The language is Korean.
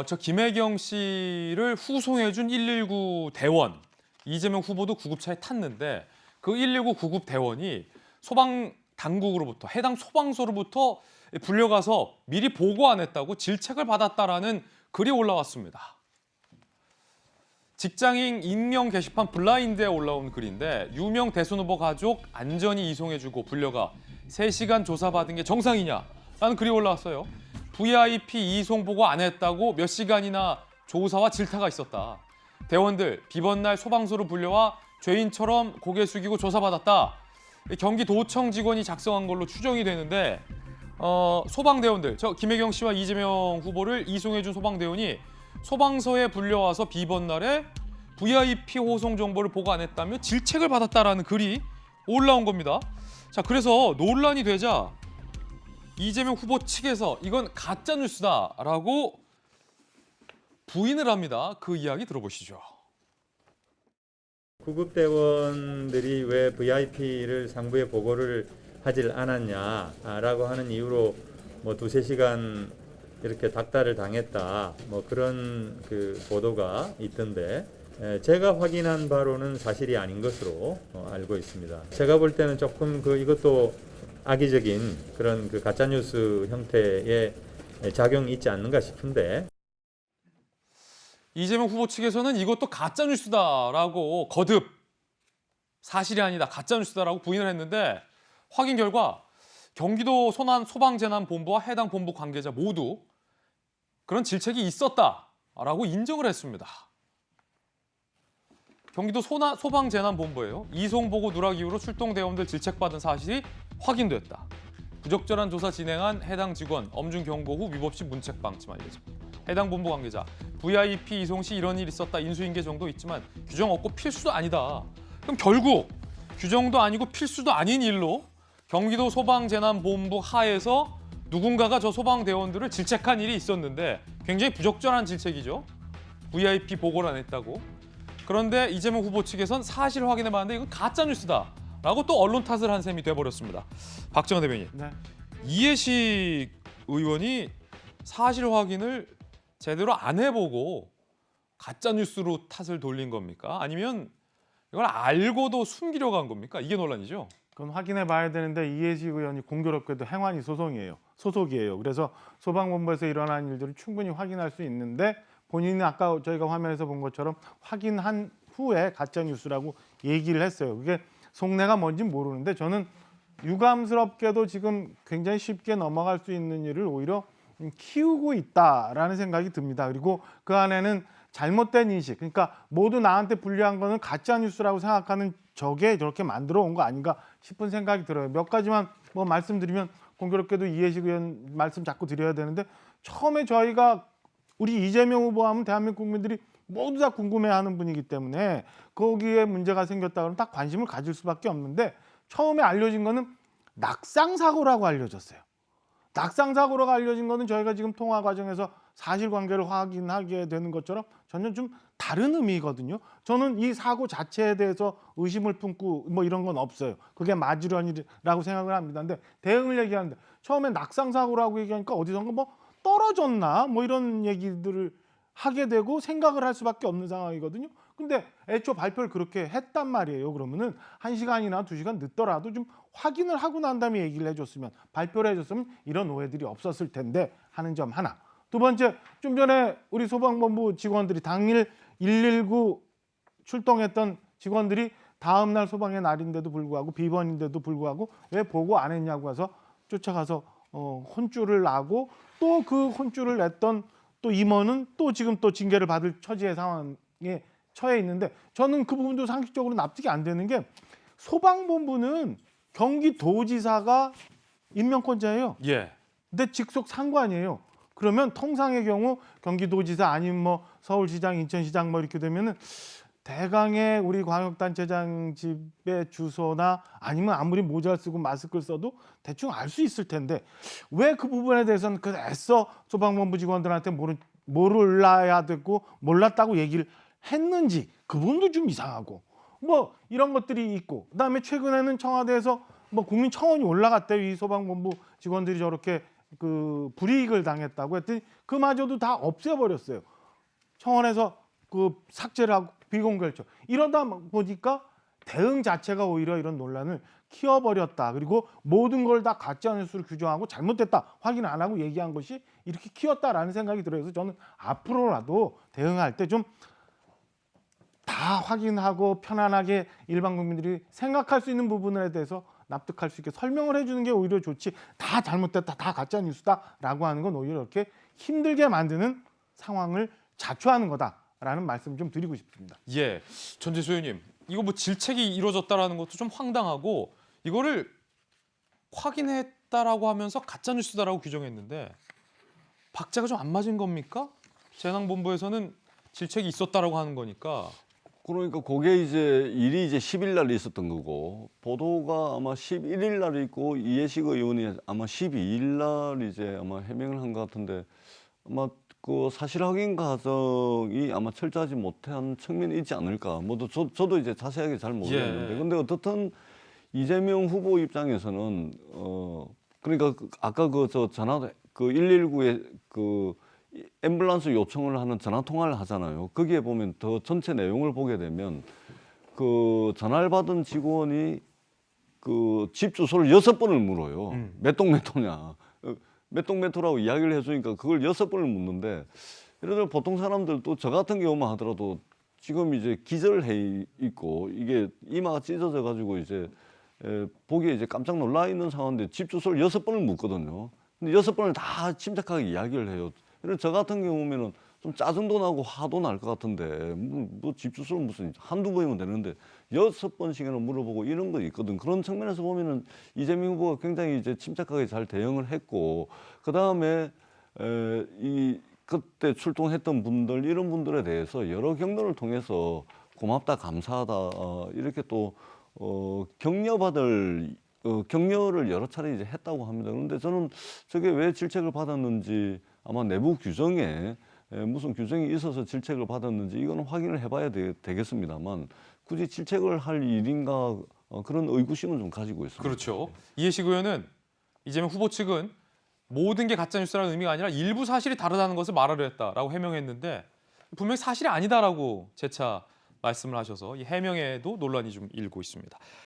저 김혜경 씨를 후송해준 119 대원, 이재명 후보도 구급차에 탔는데 그 119 구급 대원이 소방 당국으로부터, 해당 소방서로부터 불려가서 미리 보고 안 했다고 질책을 받았다라는 글이 올라왔습니다. 직장인 익명 게시판 블라인드에 올라온 글인데 유명 대선 후보 가족 안전히 이송해주고 불려가 3시간 조사받은 게 정상이냐라는 글이 올라왔어요. VIP 이송 보고 안 했다고 몇 시간이나 조사와 질타가 있었다. 대원들 비번날 소방서로 불려와 죄인처럼 고개 숙이고 조사받았다. 경기도청 직원이 작성한 걸로 추정이 되는데 소방대원들, 저 김혜경 씨와 이재명 후보를 이송해준 소방대원이 소방서에 불려와서 비번날에 VIP 호송 정보를 보고 안 했다며 질책을 받았다라는 글이 올라온 겁니다. 자, 그래서 논란이 되자 이재명 후보 측에서 이건 가짜 뉴스다라고 부인을 합니다. 그 이야기 들어보시죠. 구급대원들이 왜 VIP를 상부에 보고를 하질 않았냐라고 하는 이유로 뭐 2~3시간 이렇게 닥달을 당했다, 뭐 그런 그 보도가 있던데, 제가 확인한 바로는 사실이 아닌 것으로 알고 있습니다. 제가 볼 때는 조금 이것도 악의적인 그런 그 가짜뉴스 형태의 작용이 있지 않는가 싶은데. 이재명 후보 측에서는 이것도 가짜뉴스다라고 거듭 사실이 아니다, 가짜뉴스다라고 부인을 했는데 확인 결과 경기도 소방재난본부와 해당 본부 관계자 모두 그런 질책이 있었다라고 인정을 했습니다. 경기도 소방재난본부예요. 이송보고 누락 이후로 출동대원들 질책받은 사실이 확인됐다. 부적절한 조사 진행한 해당 직원 엄중 경고 후 위법 시 문책 방침 알려집니다. 해당 본부 관계자 VIP 이송 시 이런 일이 있었다, 인수인계 정도 있지만 규정 없고 필수도 아니다. 그럼 결국 규정도 아니고 필수도 아닌 일로 경기도 소방재난본부 하에서 누군가가 저 소방대원들을 질책한 일이 있었는데 굉장히 부적절한 질책이죠. VIP 보고를 안 했다고. 그런데 이재명 후보 측에선 사실 확인해봤는데 이건 가짜뉴스다라고 또 언론 탓을 한 셈이 돼버렸습니다. 박정원 대변인, 네. 이해식 의원이 사실 확인을 제대로 안 해보고 가짜뉴스로 탓을 돌린 겁니까? 아니면 이걸 알고도 숨기려고 한 겁니까? 이게 논란이죠. 그건 확인해 봐야 되는데 이해식 의원이 공교롭게도 행안위 소속이에요. 그래서 소방본부에서 일어난 일들을 충분히 확인할 수 있는데 본인이 아까 저희가 화면에서 본 것처럼 확인한 후에 가짜뉴스라고 얘기를 했어요. 그게 속내가 뭔지 모르는데 저는 유감스럽게도 지금 굉장히 쉽게 넘어갈 수 있는 일을 오히려 키우고 있다라는 생각이 듭니다. 그리고 그 안에는 잘못된 인식, 그러니까 모두 나한테 불리한 거는 가짜뉴스라고 생각하는 저게 저렇게 만들어 온 거 아닌가 싶은 생각이 들어요. 몇 가지만 뭐 말씀드리면, 공교롭게도 이해식 의원 말씀 자꾸 드려야 되는데, 처음에 저희가 우리 이재명 후보 하면 대한민국 국민들이 모두 다 궁금해하는 분이기 때문에 거기에 문제가 생겼다 그러면 딱 관심을 가질 수밖에 없는데, 처음에 알려진 거는 낙상사고라고 알려졌어요. 낙상사고라고 알려진 거는 저희가 지금 통화 과정에서 사실관계를 확인하게 되는 것처럼 전혀 좀 다른 의미거든요. 저는 이 사고 자체에 대해서 의심을 품고 뭐 이런 건 없어요. 그게 맞으려니라고 생각을 합니다. 근데 대응을 얘기하는데 처음에 낙상사고라고 얘기하니까 어디선가 뭐 떨어졌나 뭐 이런 얘기들을 하게 되고 생각을 할 수밖에 없는 상황이거든요. 근데 애초 발표를 그렇게 했단 말이에요. 그러면은 1시간이나 2시간 늦더라도 좀 확인을 하고 난 다음에 얘기를 해줬으면, 발표를 해줬으면 이런 오해들이 없었을 텐데 하는 점 하나. 두 번째, 좀 전에 우리 소방본부 직원들이 당일 119 출동했던 직원들이 다음 날 소방의 날인데도 불구하고 비번인데도 불구하고 왜 보고 안 했냐고 해서 쫓아가서 혼쭐을 나고, 또 그 혼쭐을 냈던 또 임원은 또 지금 또 징계를 받을 처지의 상황에 처해 있는데, 저는 그 부분도 상식적으로 납득이 안 되는 게, 소방본부는 경기도지사가 임명권자예요. 예. 근데 직속 상관이에요. 그러면 통상의 경우 경기도지사 아니면 뭐 서울시장, 인천시장 뭐 이렇게 되면은 대강의 우리 광역단체장 집의 주소나 아니면 아무리 모자를 쓰고 마스크를 써도 대충 알 수 있을 텐데 왜 그 부분에 대해서는 그 애써 소방본부 직원들한테 몰라야 되고 몰랐다고 얘기를 했는지, 그 부분도 좀 이상하고 뭐 이런 것들이 있고, 그다음에 최근에는 청와대에서 뭐 국민청원이 올라갔대요. 이 소방본부 직원들이 저렇게 그 불이익을 당했다고 했더니 그마저도 다 없애버렸어요. 청원에서 그 삭제를 하고 비공개했죠. 이러다 보니까 대응 자체가 오히려 이런 논란을 키워버렸다. 그리고 모든 걸 다 가짜뉴스로 규정하고 잘못됐다 확인 안 하고 얘기한 것이 이렇게 키웠다라는 생각이 들어서 저는 앞으로라도 대응할 때 좀 다 확인하고 편안하게 일반 국민들이 생각할 수 있는 부분에 대해서 납득할 수 있게 설명을 해주는 게 오히려 좋지, 다 잘못됐다, 다 가짜뉴스다라고 하는 건 오히려 이렇게 힘들게 만드는 상황을 자초하는 거다라는 말씀 좀 드리고 싶습니다. 예, 전재수 의원님, 이거 뭐 질책이 이루어졌다라는 것도 좀 황당하고 이거를 확인했다라고 하면서 가짜 뉴스다라고 규정했는데 박자가 좀 안 맞은 겁니까? 재난본부에서는 질책이 있었다라고 하는 거니까. 그러니까 그게 이제 일이 이제 10일 날 있었던 거고 보도가 아마 11일 날 있고 이해식 의원이 아마 12일 날 이제 아마 해명을 한 것 같은데 아마 그 사실 확인 과정이 아마 철저하지 못한 측면이 있지 않을까. 뭐도 저도 이제 자세하게 잘 모르겠는데 예. 근데 어떻든 이재명 후보 입장에서는 그러니까 아까 그 저 전화 그 119에 그 앰뷸런스 요청을 하는 전화 통화를 하잖아요. 거기에 보면 더 전체 내용을 보게 되면 그 전화를 받은 직원이 그 집 주소를 6번을 물어요. 몇 동 몇 호냐. 몇 동 몇 호라고 이야기를 해주니까 그걸 6번을 묻는데 예를 들어 보통 사람들도 저 같은 경우만 하더라도 지금 이제 기절해 있고 이게 이마가 찢어져 가지고 이제 보기에 이제 깜짝 놀라 있는 상황인데 집 주소를 6번을 묻거든요. 근데 6번을 다 침착하게 이야기를 해요. 그래서 저 같은 경우면은 좀 짜증도 나고 화도 날 것 같은데 뭐 집 주소를 무슨 한두 번이면 되는데 6번씩이나 물어보고 이런 거 있거든. 그런 측면에서 보면은 이재명 후보가 굉장히 이제 침착하게 잘 대응을 했고 그 다음에 이 그때 출동했던 분들 이런 분들에 대해서 여러 경로를 통해서 고맙다 감사하다 이렇게 또 격려를 여러 차례 이제 했다고 합니다. 그런데 저는 저게 왜 질책을 받았는지 아마 내부 규정에 무슨 규정이 있어서 질책을 받았는지 이거는 확인을 해봐야 되겠습니다만 굳이 질책을 할 일인가 그런 의구심은 좀 가지고 있습니다. 그렇죠. 이해식 의원은 이재명 후보 측은 모든 게 가짜 뉴스라는 의미가 아니라 일부 사실이 다르다는 것을 말하려 했다라고 해명했는데 분명히 사실이 아니다라고 재차 말씀을 하셔서 이 해명에도 논란이 좀 일고 있습니다.